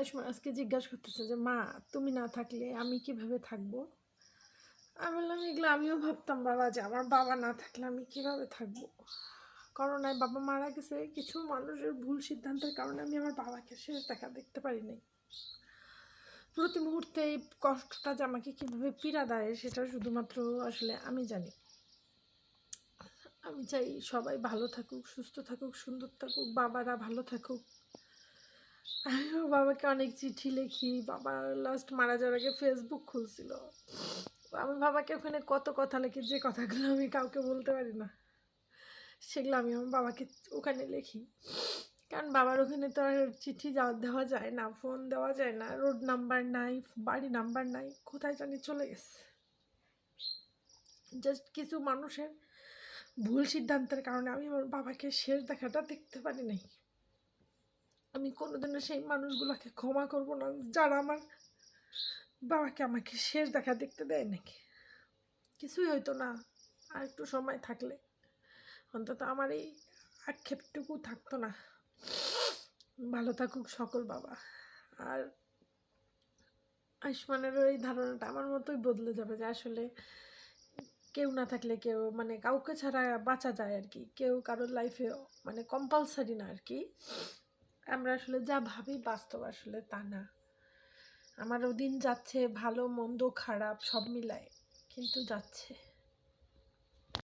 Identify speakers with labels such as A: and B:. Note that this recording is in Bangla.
A: আয়ুষ্মান আজকে জিজ্ঞাসা করতেছে যে মা তুমি না থাকলে আমি কিভাবে থাকবো। আমি বললাম এগুলো আমিও ভাবতাম বাবা, যে আমার বাবা না থাকলে আমি কিভাবে থাকবো। করোনায় বাবা মারা গেছে, কিছু মানুষের ভুল সিদ্ধান্তের কারণে আমি আমার বাবাকে শেষ দেখা দেখতে পারি নাই। প্রতি মুহূর্তে এই কষ্টটা যে আমাকে কীভাবে পীড়া দেয় সেটা শুধুমাত্র আসলে আমি জানি। আমি চাই সবাই ভালো থাকুক, সুস্থ থাকুক, সুন্দর থাকুক, বাবারা ভালো থাকুক। আমিও বাবাকে অনেক চিঠি লিখি। বাবা লাস্ট মারা যাওয়ার আগে ফেসবুক খুলছিল। আমি বাবাকে ওখানে কত কথা লিখি, যে কথাগুলো আমি কাউকে বলতে পারি না, সেগুলো আমি আমার বাবাকে ওখানে লিখি। কারণ বাবার ওখানে তো আর চিঠি দেওয়া যায় না, ফোন দেওয়া যায় না, রোড নাম্বার নাই, বাড়ি নাম্বার নাই, কোথায় জানি চলে গেছে। জাস্ট কিছু মানুষের ভুল সিদ্ধান্তের কারণে আমি আমার বাবাকে শেষ দেখাটা দেখতে পারি নাই। আমি কোনোদিনও সেই মানুষগুলোকে ক্ষমা করব না যারা আমার বাবাকে আমাকে শেষ দেখা দেখতে দেয় নাকি। কিছুই হইতো না আর একটু সময় থাকলে, অন্তত আমার এই আক্ষেপটুকু থাকতো না। ভালো থাকুক সকল বাবা। আর আয়ুষ্মানেরও এই ধারণাটা আমার মতোই বদলে যাবে, যে আসলে কেউ না থাকলে কেউ, মানে কাউকে ছাড়া বাঁচা যায় আর কি, কেউ কারোর লাইফে মানে কম্পালসারি না আর কি। আমরা আসলে যা ভাবি বাস্তব আসলে তা না। আমারও দিন যাচ্ছে, ভালো মন্দ খারাপ সব মিলায়, কিন্তু যাচ্ছে।